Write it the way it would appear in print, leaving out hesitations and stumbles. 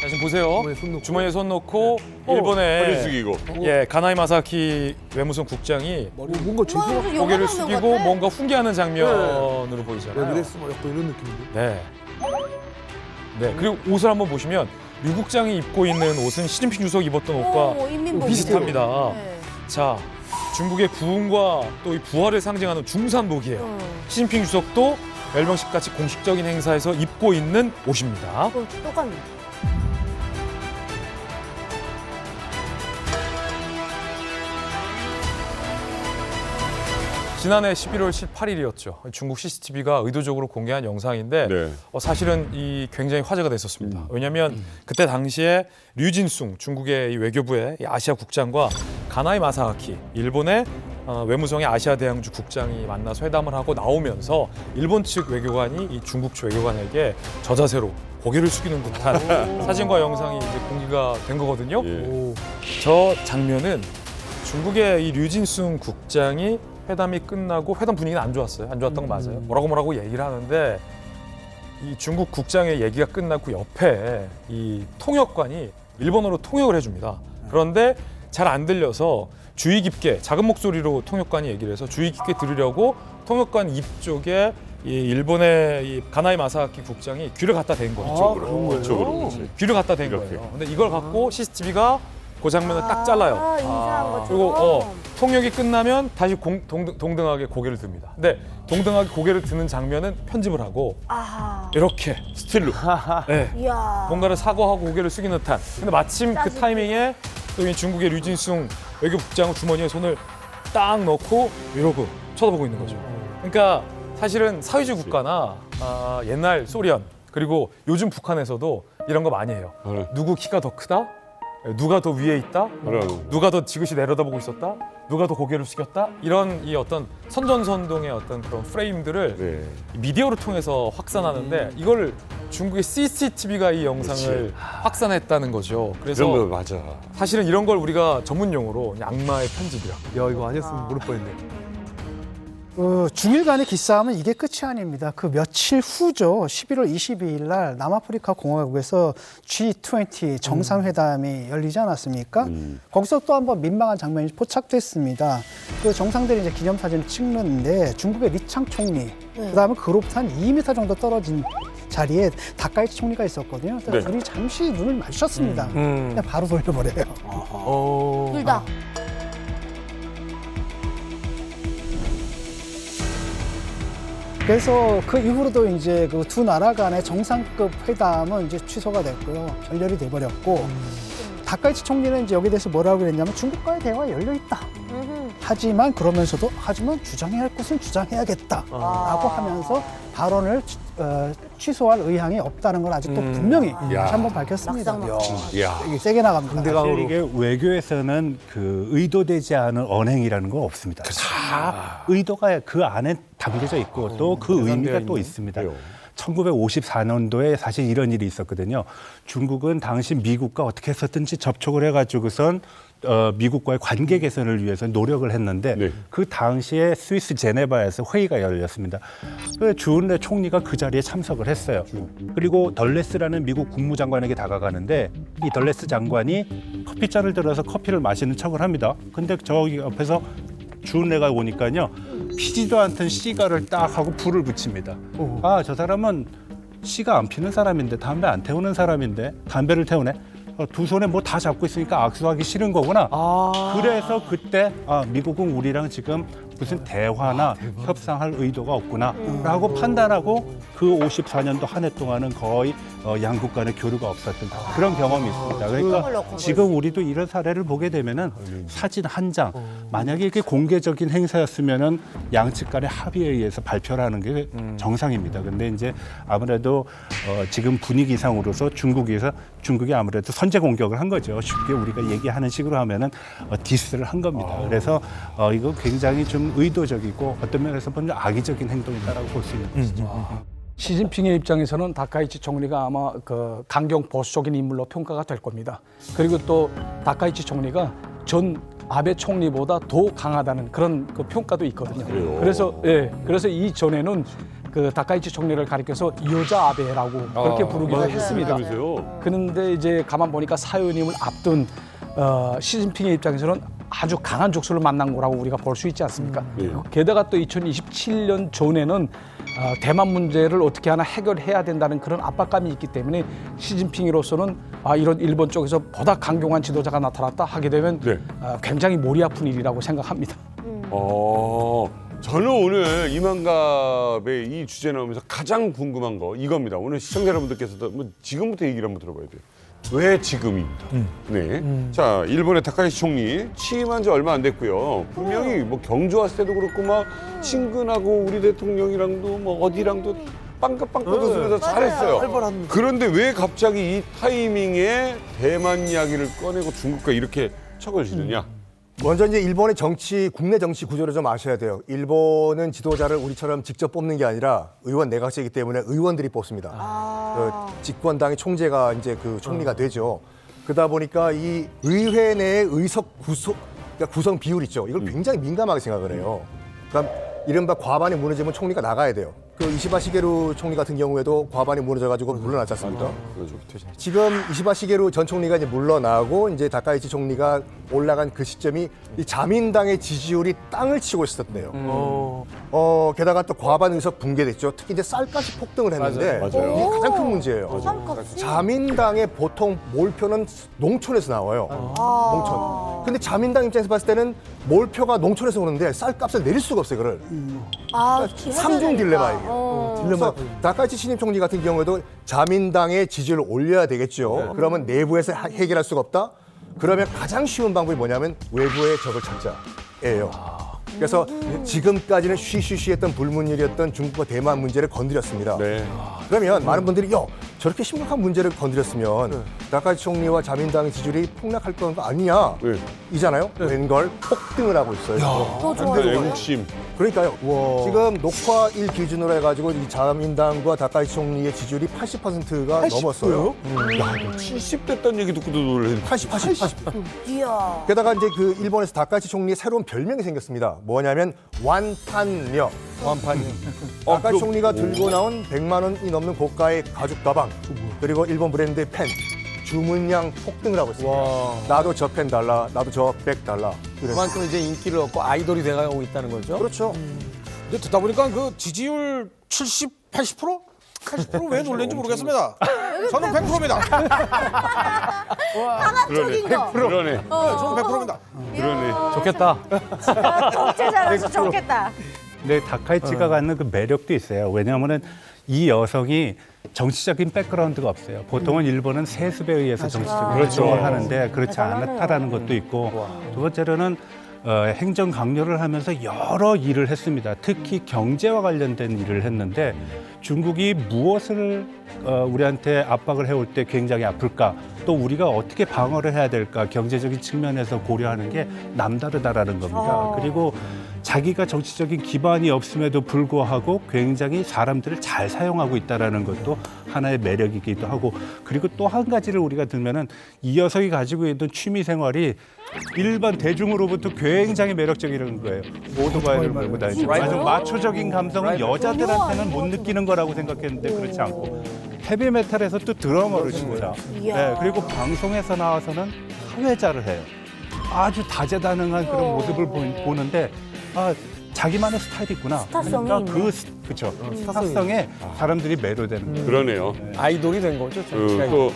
자, 지금 보세요. 주머니에 손 넣고 허리 일본의 숙이고. 가나이 마사키 외무성 국장이 뭔가 죄송하게 고개를 숙이고 뭔가 훈계하는 장면으로 왜 보이잖아요. 그랬어? 막 약간 이런 느낌인데. 네. 네. 그리고 옷을 한번 보시면 류 국장이 입고 있는 옷은 시진핑 주석이 입었던 옷과 인민복 비슷합니다. 네. 자, 중국의 부흥과 또 이 부활을 상징하는 중산복이에요. 시진핑 주석도 멸병식 같이 공식적인 행사에서 입고 있는 옷입니다. 똑같네. 지난해 11월 18일이었죠. 중국 CCTV가 의도적으로 공개한 영상인데 네. 사실은 이 굉장히 화제가 됐었습니다. 왜냐하면 그때 당시에 류진숭 중국의 이 외교부의 이 아시아 국장과 가나이 마사키 일본의 외무성의 아시아 대양주 국장이 만나서 회담을 하고 나오면서 일본 측 외교관이 이 중국 측 외교관에게 저자세로 고개를 숙이는 듯한 사진과 영상이 이제 공개가 된 거거든요. 예. 저 장면은 중국의 이 류진숭 국장이 회담이 끝나고 회담 분위기는 안 좋았어요. 안 좋았던 거 맞아요. 뭐라고 얘기를 하는데 이 중국 국장의 얘기가 끝나고 옆에 이 통역관이 일본어로 통역을 해줍니다. 그런데 잘 안 들려서 주의 깊게 작은 목소리로 통역관이 얘기를 해서 주의 깊게 들으려고 통역관 입 쪽에 이 일본의 이 가나이 마사키 국장이 귀를 갖다 댄 거죠. 이쪽으로. 이쪽으로. 그렇지. 귀를 갖다 댄 이렇게. 거예요. 근데 이걸 갖고 CCTV가 그 장면을 딱 잘라요. 인사한 것처럼. 그리고 통역이 끝나면 다시 동등하게 고개를 듭니다. 근데 동등하게 고개를 드는 장면은 편집을 하고 아하. 이렇게 스틸로. 네, 이야. 뭔가를 사과하고 고개를 숙이는 듯한. 근데 마침 그 짜증나. 타이밍에 또 이 중국의 류진숭 외교국장은 주머니에 손을 딱 넣고 이러고 쳐다보고 있는 거죠. 그러니까 사실은 사회주의 국가나 옛날 소련 그리고 요즘 북한에서도 이런 거 많이 해요. 네. 누구 키가 더 크다? 누가 더 위에 있다? 그럼. 누가 더 지그시 내려다보고 있었다? 누가 더 고개를 숙였다? 이런 이 어떤 선전선동의 어떤 그런 프레임들을 네. 미디어를 통해서 확산하는데 이걸 중국의 CCTV가 이 영상을 확산했다는 거죠. 이런 거 그래서 맞아. 사실은 이런 걸 우리가 전문 용어로 악마의 편집이라고. 야 이거 아니었으면 모를 뻔했네. 중일 간의 기싸움은 이게 끝이 아닙니다. 그 며칠 후죠. 11월 22일 날 남아프리카 공화국에서 G20 정상회담이 열리지 않았습니까? 거기서 또 한 번 민망한 장면이 포착됐습니다. 그 정상들이 이제 기념사진을 찍는데 중국의 리창 총리, 그다음에 그로부터 한 2m 정도 떨어진 자리에 다카이치 총리가 있었거든요. 그래서 네. 둘이 잠시 눈을 마주쳤습니다. 그냥 바로 돌려버려요. 둘 다. 그래서 그 이후로도 이제 그 두 나라 간의 정상급 회담은 이제 취소가 됐고요. 결렬이 돼버렸고, 다카이치 총리는 이제 여기에 대해서 뭐라고 그랬냐면 중국과의 대화가 열려 있다. 하지만 그러면서도 하지만 주장해야 할 것은 주장해야겠다라고 하면서 발언을 취소할 의향이 없다는 걸 아직도 분명히 다시 한번 밝혔습니다. 막상 야. 이게 세게 나갑니다. 사실 이게 외교에서는 그 의도되지 않은 언행이라는 거 없습니다. 다 의도가 그 안에 담겨져 있고 또 그 의미가 또 있습니다. 그래요. 1954년도에 사실 이런 일이 있었거든요. 중국은 당시 미국과 어떻게 해서든지 접촉을 해가지고선 미국과의 관계 개선을 위해서 노력을 했는데 네. 그 당시에 스위스 제네바에서 회의가 열렸습니다. 주은래 총리가 그 자리에 참석을 했어요. 그리고 덜레스라는 미국 국무장관에게 다가가는데 이 덜레스 장관이 커피잔을 들어서 커피를 마시는 척을 합니다. 근데 저기 옆에서 주은래가 오니까요. 피지도 않던 시가를 딱 하고 불을 붙입니다. 아, 저 사람은 시가 안 피는 사람인데 담배 안 태우는 사람인데 담배를 태우네. 두 손에 뭐 다 잡고 있으니까 악수하기 싫은 거구나. 그래서 그때 미국은 우리랑 지금 무슨 대화나 협상할 의도가 없구나라고 판단하고 그 54년도 한 해 동안은 거의 양국 간의 교류가 없었던 그런 경험이 있습니다. 그러니까 지금 우리도 이런 사례를 보게 되면은 사진 한 장, 만약에 이렇게 공개적인 행사였으면은 양측 간의 합의에 의해서 발표를 하는 게 정상입니다. 근데 이제 아무래도 지금 분위기상으로서 중국이 아무래도 선제 공격을 한 거죠. 쉽게 우리가 얘기하는 식으로 하면은 디스를 한 겁니다. 그래서 이거 굉장히 좀 의도적이고 어떤 면에서 보면 악의적인 행동이다라고 볼 수 있는 것이죠. 시진핑의 입장에서는 다카이치 총리가 아마 그 강경 보수적인 인물로 평가가 될 겁니다. 그리고 또 다카이치 총리가 전 아베 총리보다 더 강하다는 그런 그 평가도 있거든요. 그래요? 그래서 이 전에는 그 다카이치 총리를 가리켜서 여자 아베라고 그렇게 부르기도 했습니다. 그러면서요. 그런데 이제 가만 보니까 사연임을 앞둔 시진핑의 입장에서는 아주 강한 족수를 만난 거라고 우리가 볼 수 있지 않습니까? 네. 게다가 또 2027년 전에는 대만 문제를 어떻게 하나 해결해야 된다는 그런 압박감이 있기 때문에 시진핑으로서는 이런 일본 쪽에서 보다 강경한 지도자가 나타났다 하게 되면 네. 굉장히 머리 아픈 일이라고 생각합니다. 저는 오늘 이만갑의 이 주제 나오면서 가장 궁금한 거 이겁니다. 오늘 시청자 여러분들께서도 뭐 지금부터 얘기를 한번 들어봐야 돼요. 왜 지금입니다. 네. 자, 일본의 다카이치 총리 취임한 지 얼마 안 됐고요. 분명히 뭐 경주 왔을 때도 그렇고 막 친근하고 우리 대통령이랑도 뭐 어디랑도 빵긋빵긋 웃으면서 잘했어요. 활발한. 그런데 왜 갑자기 이 타이밍에 대만 이야기를 꺼내고 중국과 이렇게 척을 지느냐? 먼저 이제 일본의 정치, 국내 정치 구조를 좀 아셔야 돼요. 일본은 지도자를 우리처럼 직접 뽑는 게 아니라 의원 내각제이기 때문에 의원들이 뽑습니다. 그 집권당의 총재가 이제 그 총리가 되죠. 그러다 보니까 이 의회 내의 의석 그러니까 구성 비율 있죠. 이걸 굉장히 민감하게 생각을 해요. 그러니까 이른바 과반이 무너지면 총리가 나가야 돼요. 그 이시바 시게루 총리 같은 경우에도 과반이 무너져가지고 물러났지 않습니까? 지금 이시바 시게루 전 총리가 이제 물러나고 이제 다카이치 총리가 올라간 그 시점이 이 자민당의 지지율이 땅을 치고 있었대요. 게다가 또 과반 의석 붕괴됐죠. 특히 이제 쌀값이 폭등을 했는데 맞아요. 이게 가장 큰 문제예요. 쌀값이? 자민당의 보통 몰표는 농촌에서 나와요. 농촌. 근데 자민당 입장에서 봤을 때는 몰표가 농촌에서 오는데 쌀값을 내릴 수가 없어요, 그걸. 삼중 딜레마예요. 그래서 다카이치 신임 총리 같은 경우에도 자민당의 지지율을 올려야 되겠죠. 그러면 내부에서 해결할 수가 없다? 그러면 가장 쉬운 방법이 뭐냐면 외부의 적을 찾자예요. 그래서 지금까지는 쉬쉬쉬했던 불문율이었던 중국과 대만 문제를 건드렸습니다. 네. 그러면 많은 분들이 저렇게 심각한 문제를 건드렸으면 다카이치 총리와 자민당의 지지율이 폭락할 건 아니냐 네. 이잖아요. 웬걸 폭등을 하고 있어요. 더 좋아요. 애국심. 그러니까요. 지금 녹화일 기준으로 해가지고 이 자민당과 다카이치 총리의 지지율이 80%가 넘었어요. 야, 70 됐다는 얘기 듣고도 놀랐네. 80. 이야. 게다가 이제 그 일본에서 다카이치 총리의 새로운 별명이 생겼습니다. 뭐냐면 완판녀. 다카이치 총리가 들고 나온 100만 원이 넘는 고가의 가죽 가방, 그리고 일본 브랜드의 펜. 주문량 폭등을 하고 있습니다. 나도 저 펜 달라, 나도 저 백 달라. 그만큼 이제 인기를 얻고 아이돌이 돼가고 있다는 거죠. 그렇죠. 근데 듣다 보니까 그 지지율 70, 80%? 80%왜 놀란지 모르겠습니다. 저는 100%입니다. 상압적인 거. 그러네. 저는 100%입니다. 그러네. 좋겠다. 독재 잘해서 좋겠다. 근데 다카이치가 갖는 그 매력도 있어요. 왜냐하면은 이 여성이 정치적인 백그라운드가 없어요. 보통은 일본은 세습에 의해서 정치적인 활동을 하는데 그렇지 않았다라는 것도 있고, 두 번째로는 행정 강요를 하면서 여러 일을 했습니다. 특히 경제와 관련된 일을 했는데 중국이 무엇을 우리한테 압박을 해올 때 굉장히 아플까, 또 우리가 어떻게 방어를 해야 될까, 경제적인 측면에서 고려하는 게 남다르다라는 겁니다. 그리고 자기가 정치적인 기반이 없음에도 불구하고 굉장히 사람들을 잘 사용하고 있다는 것도 하나의 매력이기도 하고, 그리고 또 한 가지를 우리가 들면은 이 녀석이 가지고 있는 취미 생활이 일반 대중으로부터 굉장히 매력적이라는 거예요. 오토바이를 몰고 다니죠. 아주 마초적인 감성은 여자들한테는 못 느끼는 거라고 생각했는데 그렇지 않고, 헤비메탈에서 또 드러머를 칩니다. 네, 그리고 방송에서 나와서는 사회자를 해요. 아주 다재다능한 그런 모습을 보는데 자기만의 스타일이 있구나. 스타성이 그러니까 그렇죠. 스타성에 사람들이 매료되는 거예요. 그러네요. 아이돌이 된 거죠. 또